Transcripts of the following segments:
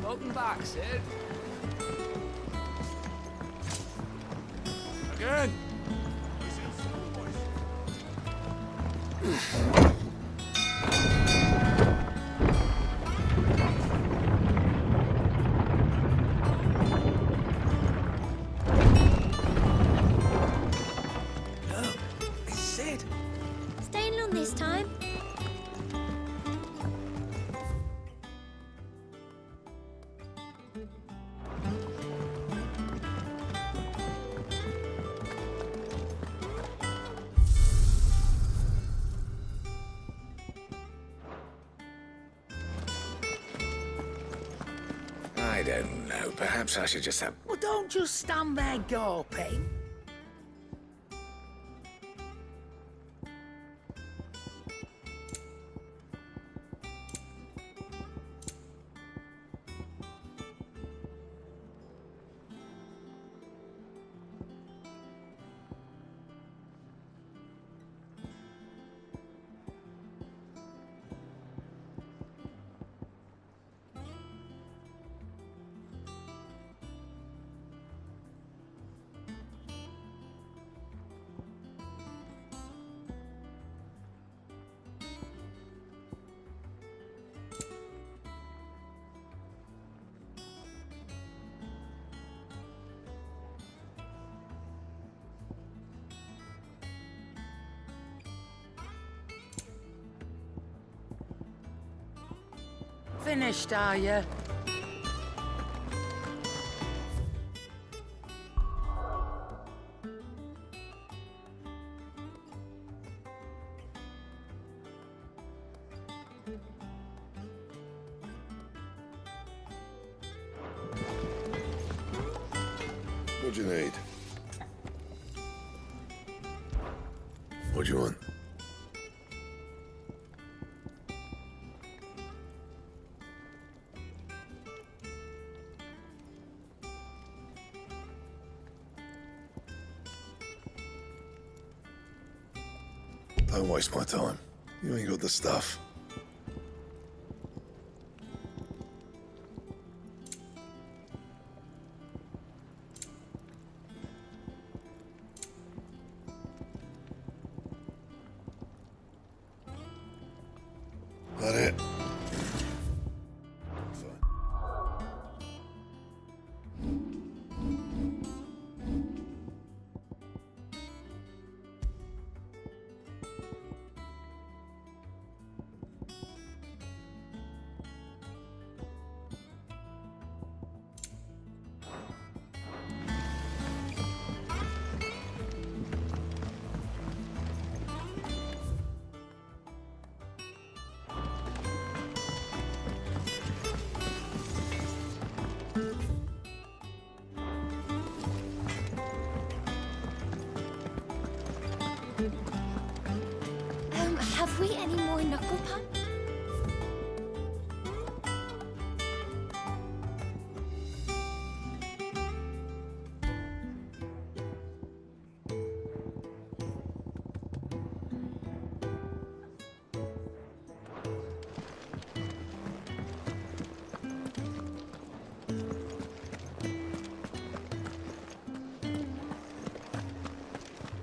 Welcome back, Sid. Again. Look, it's Sid. Staying long this time? I don't know. Perhaps I should just have... Well, don't just stand there gawping. Finished, are you? What do you need? What do you want? Don't waste my time. You ain't got the stuff. That it? Fine. Have we any more knuckle puck?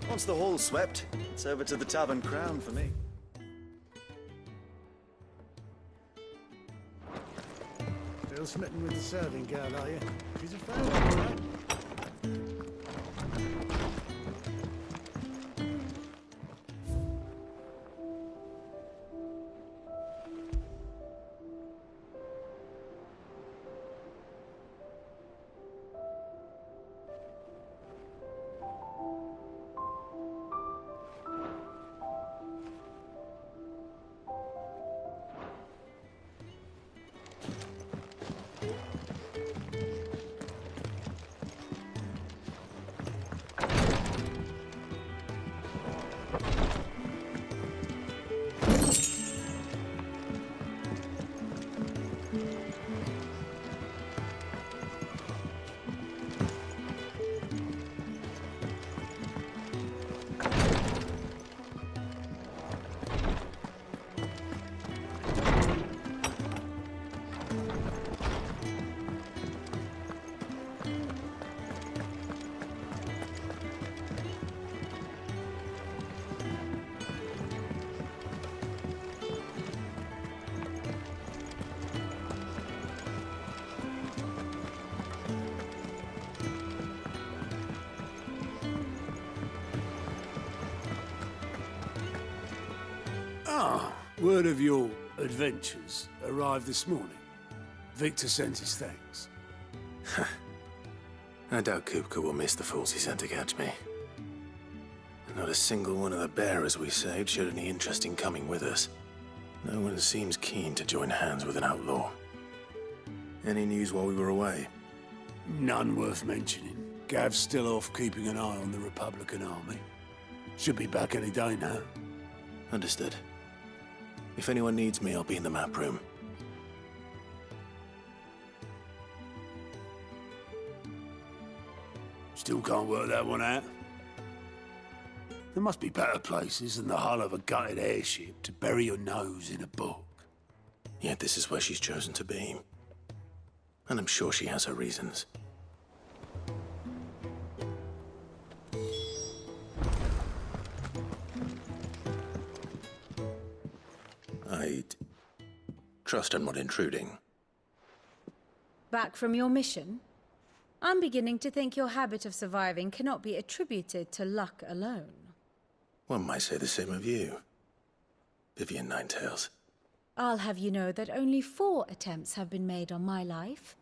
Once the hall's swept, it's over to the Tavern Crown for me. Still smitten with the serving girl, are you? She's a fair one, right? Word of your adventures arrived this morning. Victor sent his thanks. I doubt Kupka will miss the fools he sent to catch me. Not a single one of the bearers we saved showed any interest in coming with us. No one seems keen to join hands with an outlaw. Any news while we were away? None worth mentioning. Gav's still off keeping an eye on the Republican army. Should be back any day now. Understood. If anyone needs me, I'll be in the map room. Still can't work that one out. There must be better places than the hull of a gutted airship to bury your nose in a book. Yet this is where she's chosen to be. And I'm sure she has her reasons. I trust I'm not intruding. Back from your mission? I'm beginning to think your habit of surviving cannot be attributed to luck alone. One might say the same of you, Vivian Ninetails. I'll have you know that only 4 attempts have been made on my life,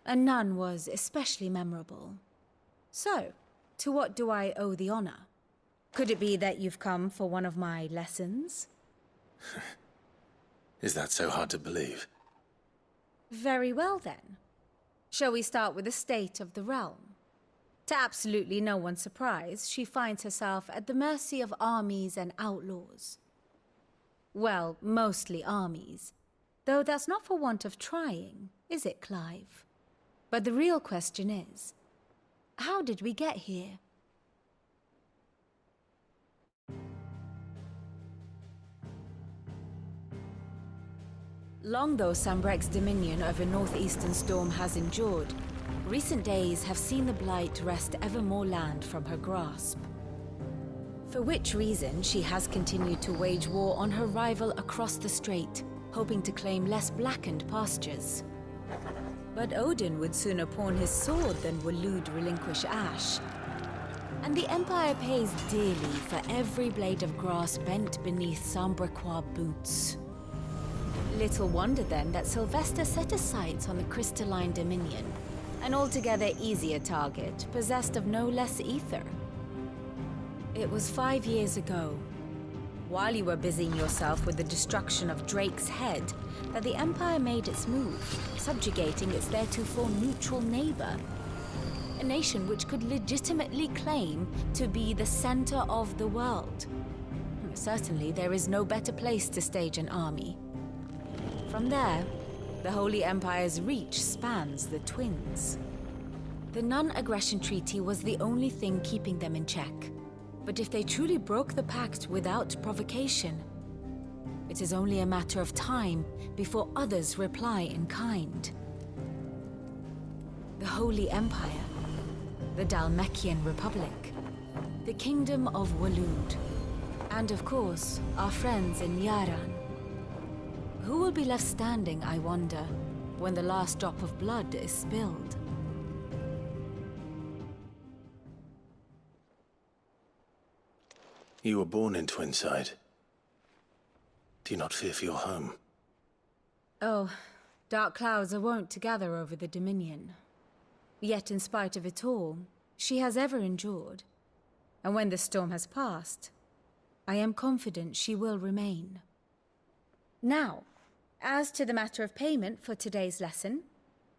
and none was especially memorable. So, to what do I owe the honor? Could it be that you've come for one of my lessons? Is that so hard to believe? Very well then. Shall we start with the state of the realm? To absolutely no one's surprise, she finds herself at the mercy of armies and outlaws. Well, mostly armies. Though that's not for want of trying, is it, Clive? But the real question is, how did we get here? Long though Sambrek's dominion over northeastern Storm has endured, recent days have seen the Blight wrest ever more land from her grasp. For which reason she has continued to wage war on her rival across the strait, hoping to claim less blackened pastures. But Odin would sooner pawn his sword than Waloed relinquish Ash. And the Empire pays dearly for every blade of grass bent beneath Sambrequois boots. Little wonder then that Sylvester set his sights on the crystalline dominion, an altogether easier target, possessed of no less ether. It was 5 years ago, while you were busying yourself with the destruction of Drake's head, that the Empire made its move, subjugating its theretofore neutral neighbor. A nation which could legitimately claim to be the center of the world. Certainly, there is no better place to stage an army. From there, the Holy Empire's reach spans the Twins. The non-aggression treaty was the only thing keeping them in check. But if they truly broke the pact without provocation, it is only a matter of time before others reply in kind. The Holy Empire, the Dhalmekian Republic, the Kingdom of Waloed, and of course, our friends in Yaran. Who will be left standing, I wonder, when the last drop of blood is spilled? You were born in Twinside. Do you not fear for your home? Oh, dark clouds are wont to gather over the Dominion. Yet in spite of it all, she has ever endured. And when the storm has passed, I am confident she will remain. Now, as to the matter of payment for today's lesson,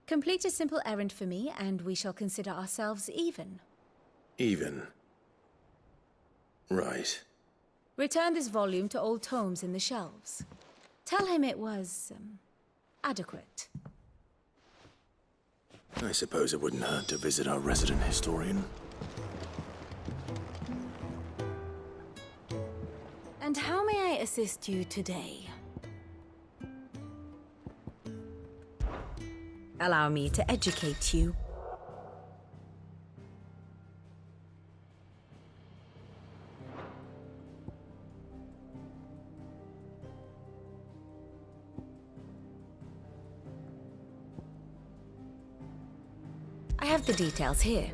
complete a simple errand for me and we shall consider ourselves even. Even? Right. Return this volume to old tomes in the shelves. Tell him it was, adequate. I suppose it wouldn't hurt to visit our resident historian. And how may I assist you today? Allow me to educate you. I have the details here.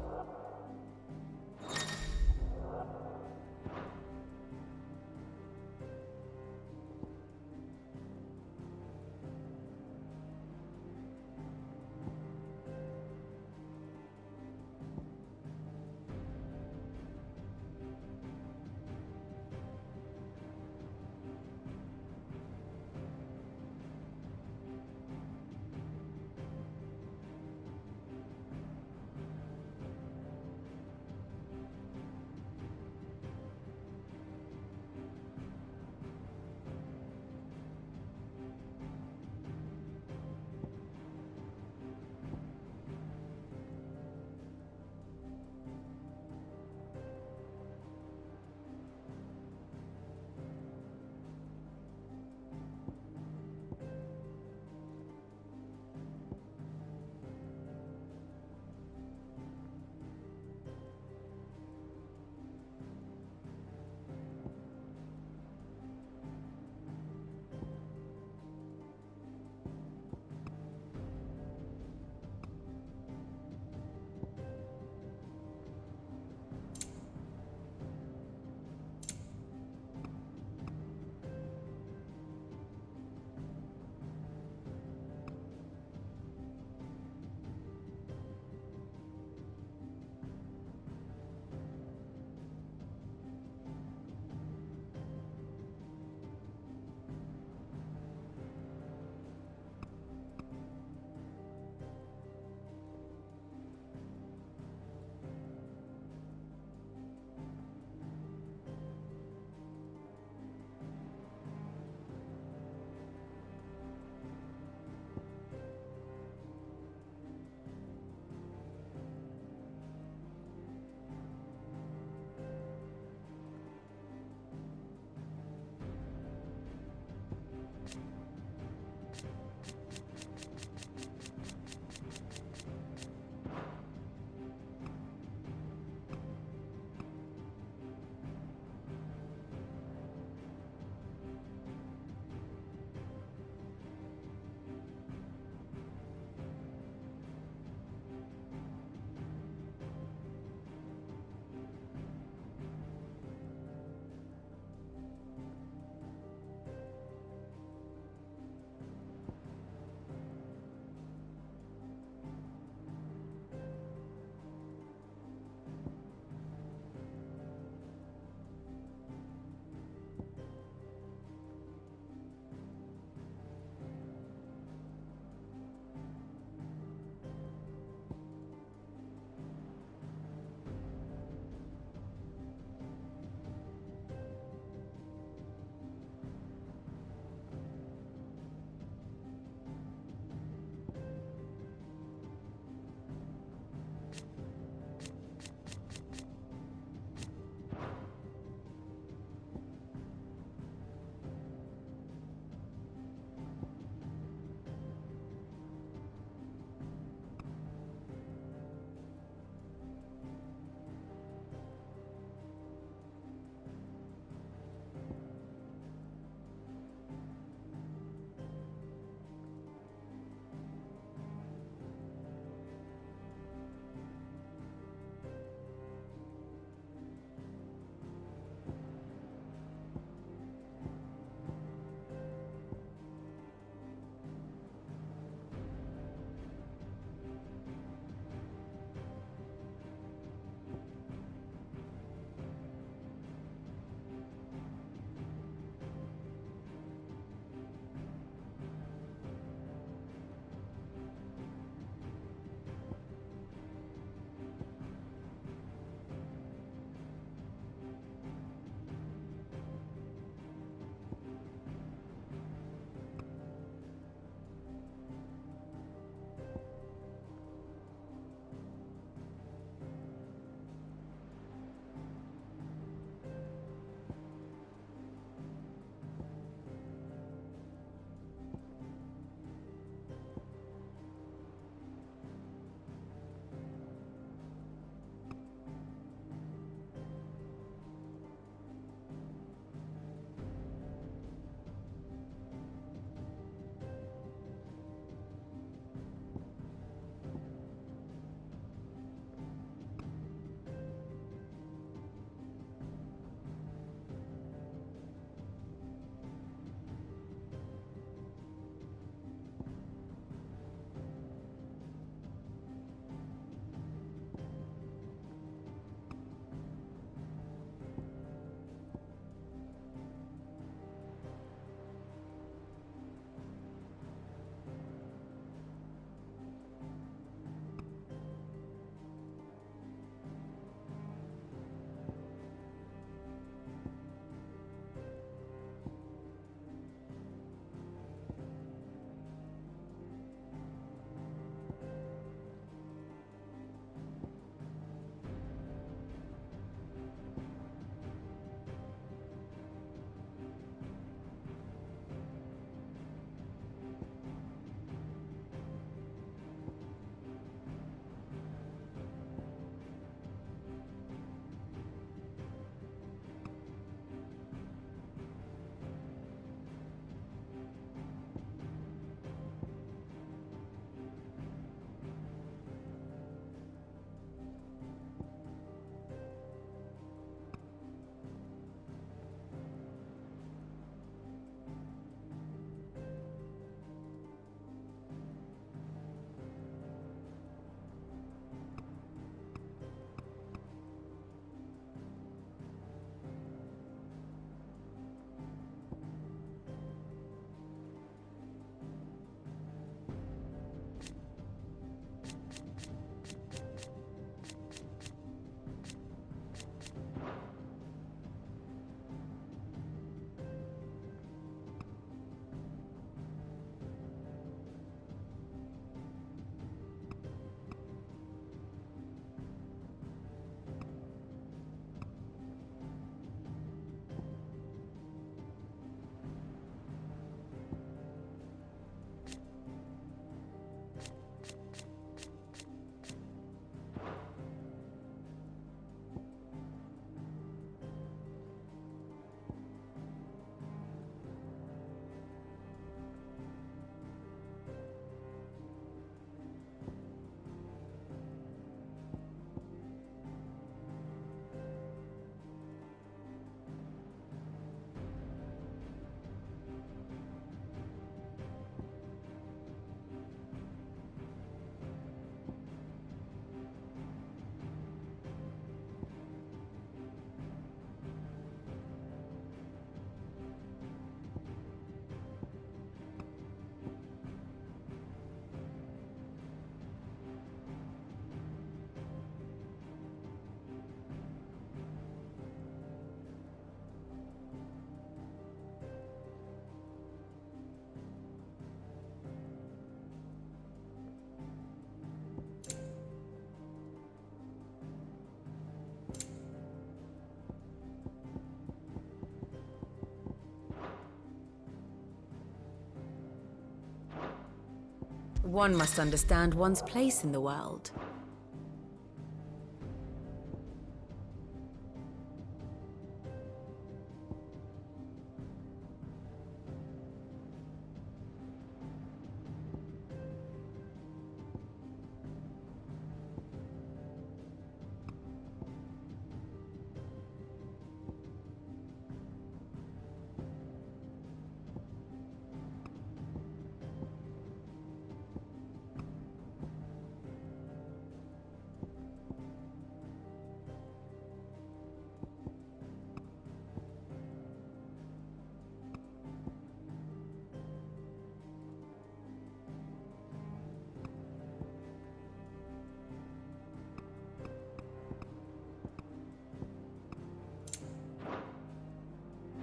One must understand one's place in the world.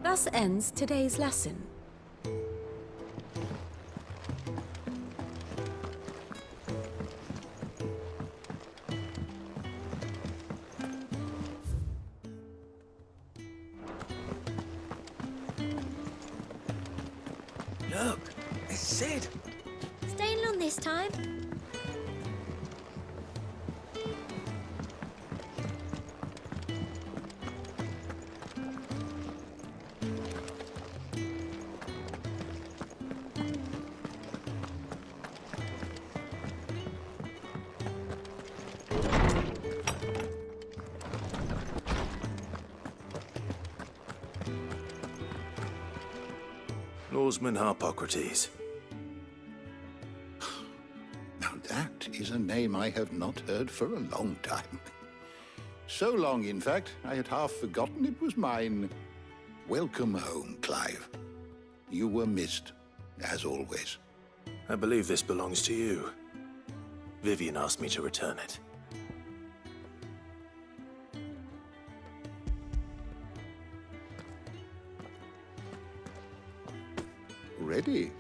Thus ends today's lesson. Look, it's Sid. Staying long this time? Norseman Harpocrates. Now that is a name I have not heard for a long time. So long, in fact, I had half forgotten it was mine. Welcome home, Clive. You were missed, as always. I believe this belongs to you. Vivian asked me to return it. Ready?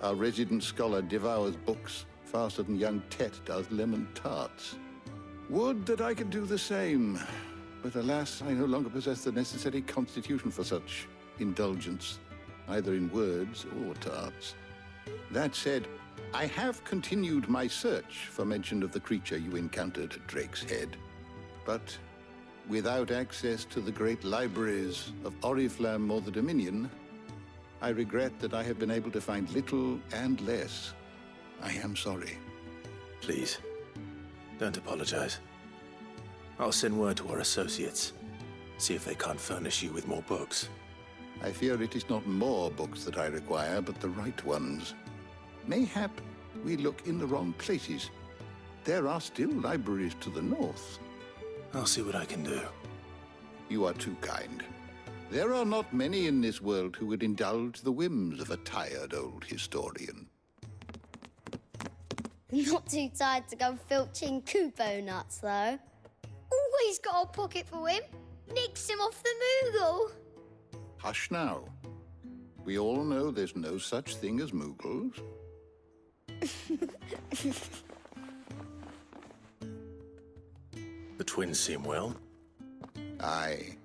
Our resident scholar devours books faster than young Tet does lemon tarts. Would that I could do the same. But alas, I no longer possess the necessary constitution for such indulgence, either in words or tarts. That said, I have continued my search for mention of the creature you encountered at Drake's Head. But without access to the great libraries of Oriflamme or the Dominion, I regret that I have been able to find little and less. I am sorry. Please, don't apologize. I'll send word to our associates. See if they can't furnish you with more books. I fear it is not more books that I require, but the right ones. Mayhap we look in the wrong places. There are still libraries to the north. I'll see what I can do. You are too kind. There are not many in this world who would indulge the whims of a tired old historian. Not too tired to go filching Kupo nuts, though. Always got a pocket for him. Nicks him off the Moogle. Hush now. We all know there's no such thing as Moogles. The twins seem well. Aye.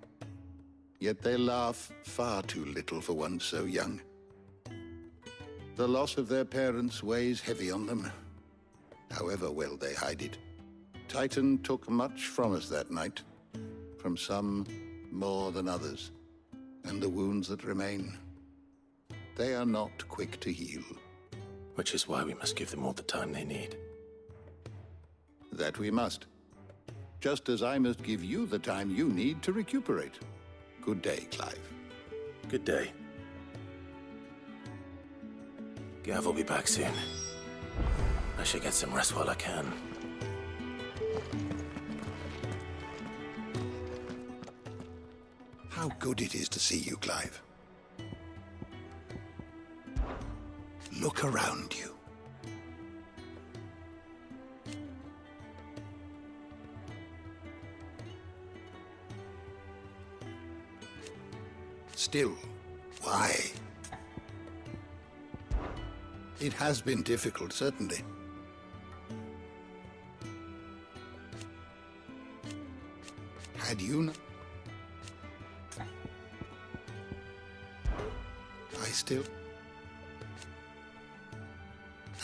Yet they laugh far too little for one so young. The loss of their parents weighs heavy on them, however well they hide it. Titan took much from us that night, from some more than others, and the wounds that remain, they are not quick to heal. Which is why we must give them all the time they need. That we must. Just as I must give you the time you need to recuperate. Good day, Clive. Good day. Gav will be back soon. I should get some rest while I can. How good it is to see you, Clive. Look around you. Still, why? It has been difficult, certainly. Had you not...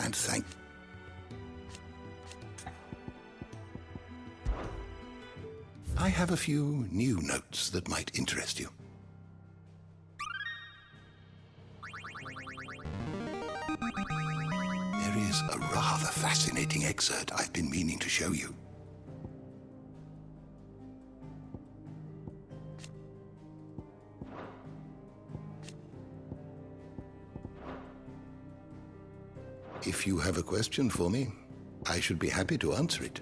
and thank... I have a few new notes that might interest you. There is a rather fascinating excerpt I've been meaning to show you. If you have a question for me, I should be happy to answer it.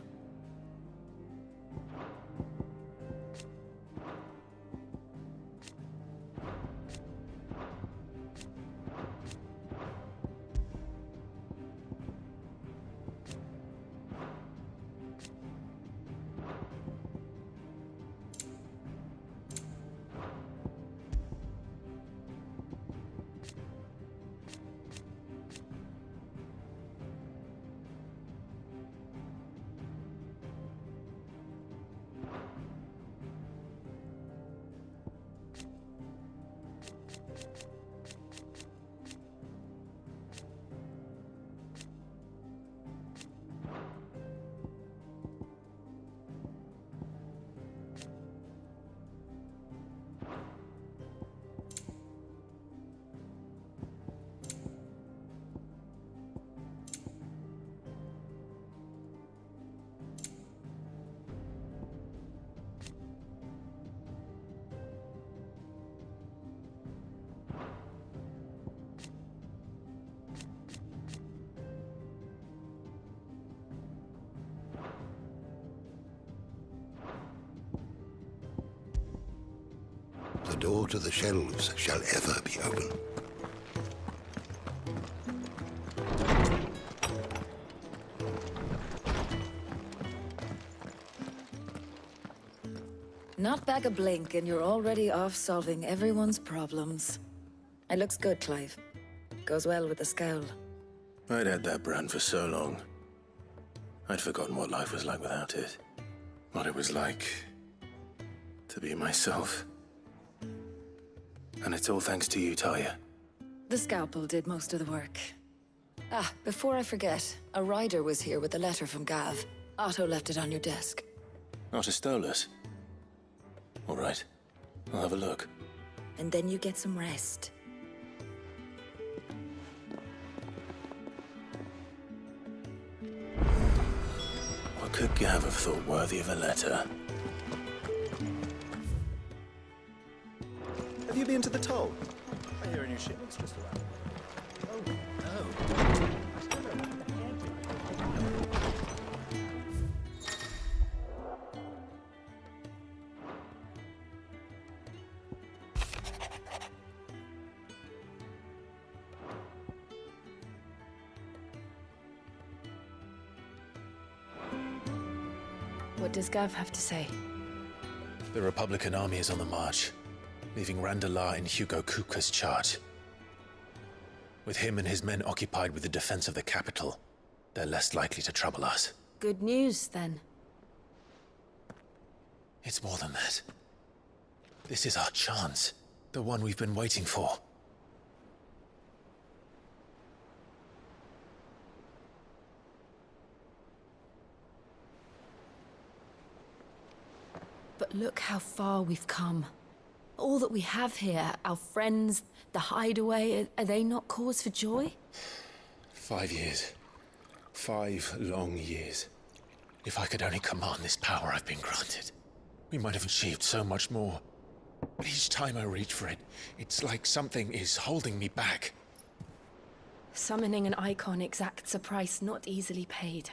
The door to the shelves shall ever be open. Not back a blink and you're already off solving everyone's problems. It looks good, Clive. Goes well with the scowl. I'd had that brand for so long. I'd forgotten what life was like without it. What it was like to be myself. And it's all thanks to you, Talia. The scalpel did most of the work. Ah, before I forget, a rider was here with a letter from Gav. Otto left it on your desk. Not a stolus. All right, I'll have a look. And then you get some rest. What could Gav have thought worthy of a letter? Have you been to the toll? I hear a new shipment's just around. What does Gav have to say? The Republican army is on the march, leaving Randalar in Hugo Kupka's charge. With him and his men occupied with the defense of the capital, they're less likely to trouble us. Good news, then. It's more than that. This is our chance, the one we've been waiting for. But look how far we've come. All that we have here, our friends, the hideaway, are they not cause for joy? 5 years. 5 long years. If I could only command this power I've been granted, we might have achieved so much more. But each time I reach for it, it's like something is holding me back. Summoning an icon exacts a price not easily paid.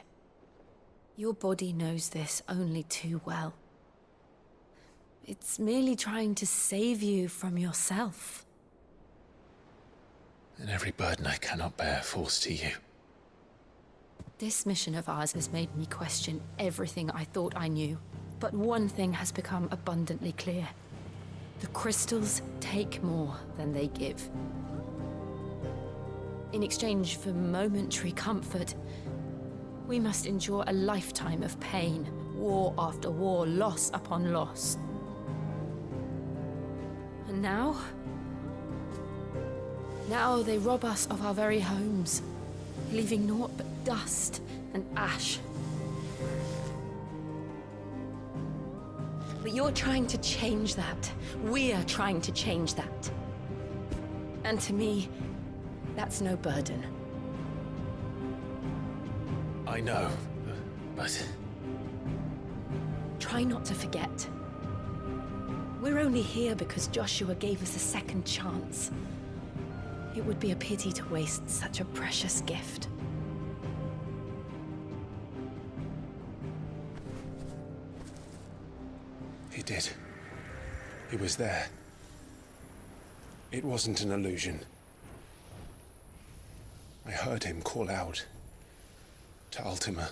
Your body knows this only too well. It's merely trying to save you from yourself. And every burden I cannot bear falls to you. This mission of ours has made me question everything I thought I knew. But one thing has become abundantly clear. The crystals take more than they give. In exchange for momentary comfort, we must endure a lifetime of pain, war after war, loss upon loss. And now they rob us of our very homes. leaving naught but dust and ash. But you're trying to change that. We're trying to change that. And to me, that's no burden. I know, but... Try not to forget. We're only here because Joshua gave us a second chance. It would be a pity to waste such a precious gift. He did. He was there. It wasn't an illusion. I heard him call out to Ultima.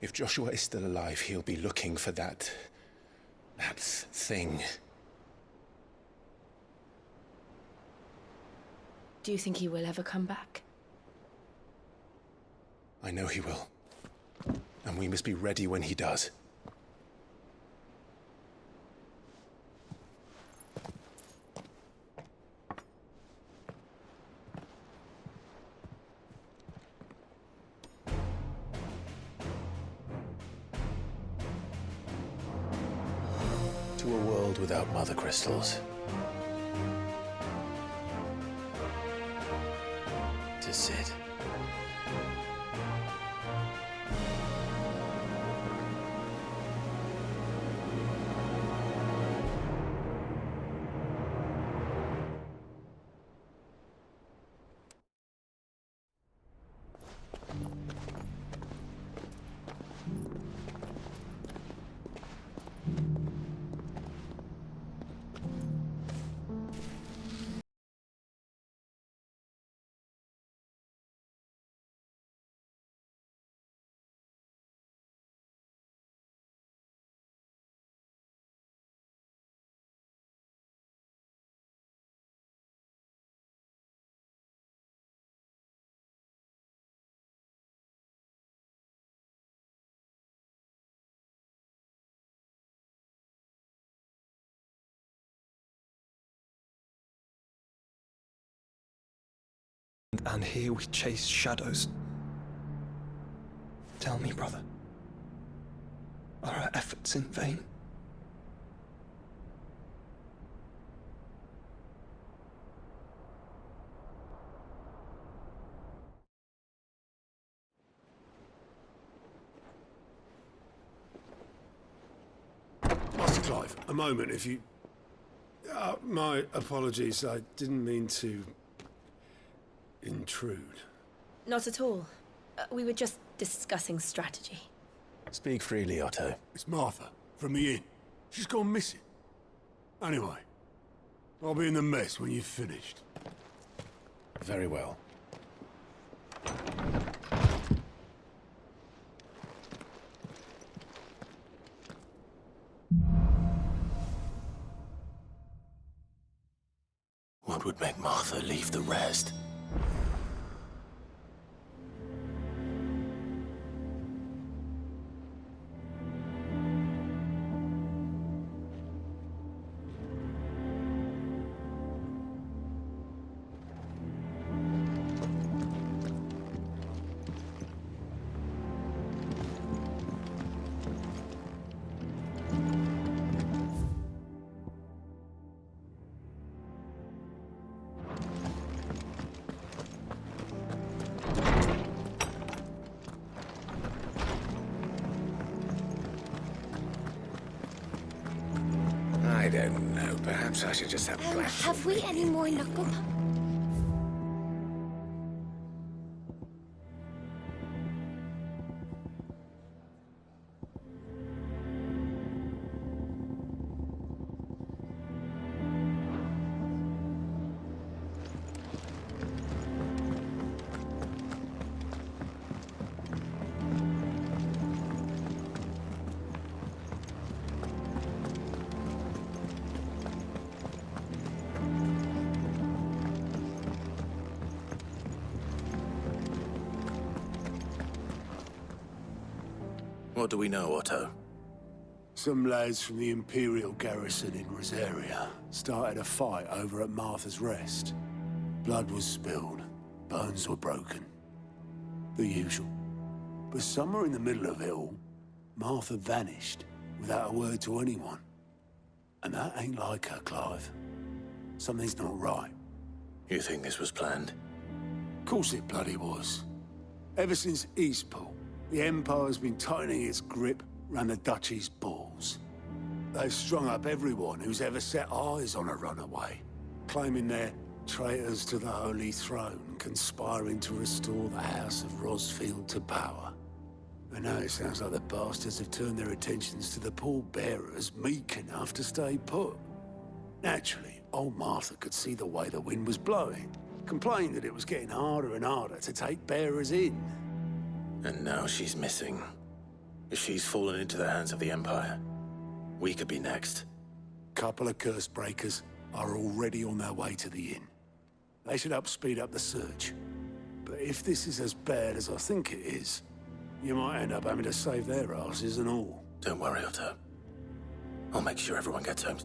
If Joshua is still alive, he'll be looking for that thing. Do you think he will ever come back? I know he will. And we must be ready when he does. To a world without mother crystals. To Sid. And here we chase shadows. Tell me, brother, are our efforts in vain? Master Clive, a moment, if you... my apologies, I didn't mean to... intrude. Not at all. We were just discussing strategy. Speak freely, Otto. It's Martha, from the inn. She's gone missing. Anyway, I'll be in the mess when you've finished. Very well. What would make Martha leave the rest? I don't know. Perhaps I should just have a glass. Have we any more knuckle? What do we know, Otto? Some lads from the Imperial garrison in Rosaria started a fight over at Martha's Rest. Blood was spilled, bones were broken. The usual. But somewhere in the middle of it all, Martha vanished without a word to anyone. And that ain't like her, Clive. Something's not right. You think this was planned? Of course it bloody was. Ever since Eastpool, the Empire's been tightening its grip round the Duchy's balls. They've strung up everyone who's ever set eyes on a runaway, claiming they're traitors to the Holy Throne, conspiring to restore the House of Rosfield to power. And now it sounds like the bastards have turned their attentions to the pallbearers meek enough to stay put. Naturally, old Martha could see the way the wind was blowing, complained that it was getting harder and harder to take bearers in. And now she's missing. If she's fallen into the hands of the Empire, we could be next. Couple of curse breakers are already on their way to the inn. They should help speed up the search. But if this is as bad as I think it is, you might end up having to save their asses and all. Don't worry, Otto. I'll make sure everyone gets home.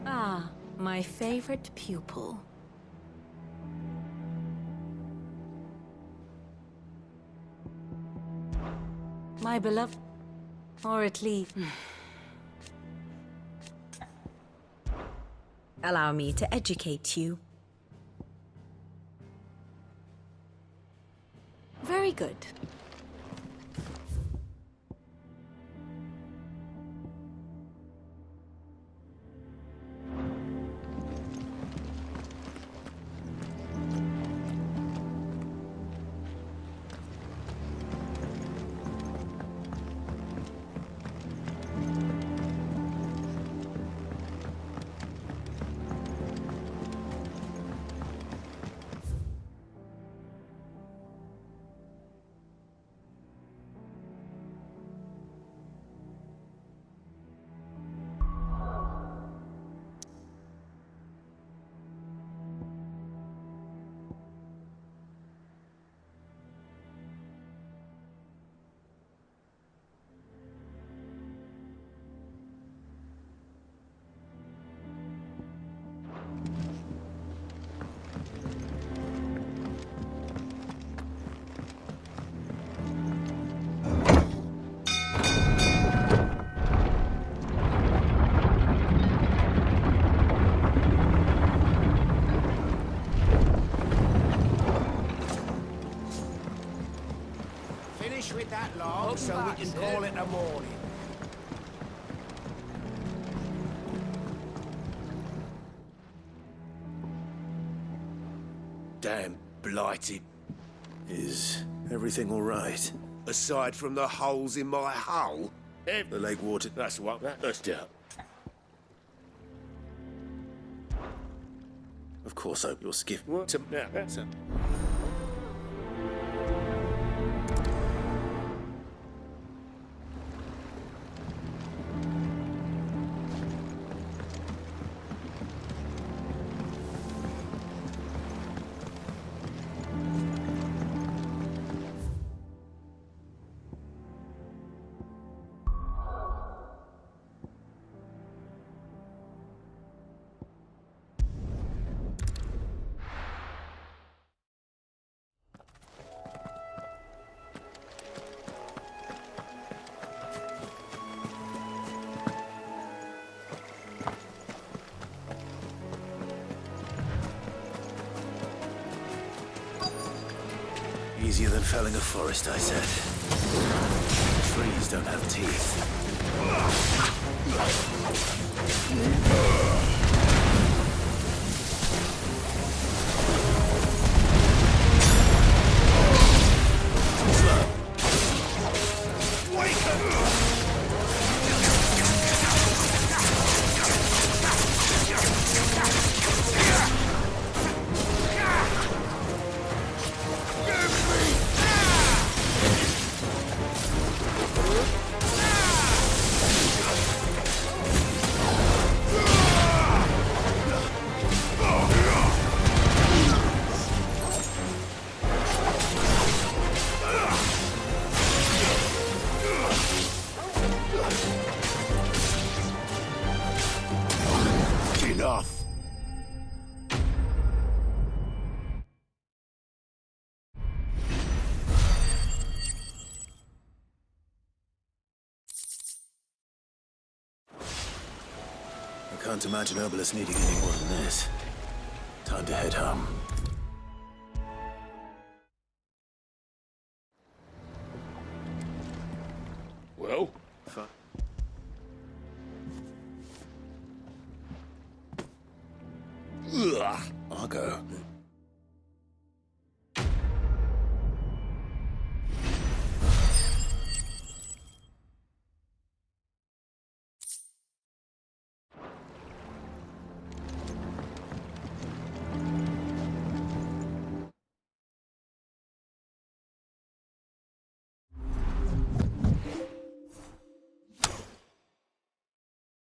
Ah, my favorite pupil. My beloved... Or at least... Allow me to educate you. Very good. With that log so we can call it a morning. Damn blighted. Is everything all right? Aside from the holes in my hull? The lake water. That's what. Let's do it. Of course, I hope your skiff. Yeah, that's it. Easier than felling a forest, I said. Trees don't have teeth. Can't imagine Obelisk needing any more than this. Time to head home. Well? I'll go.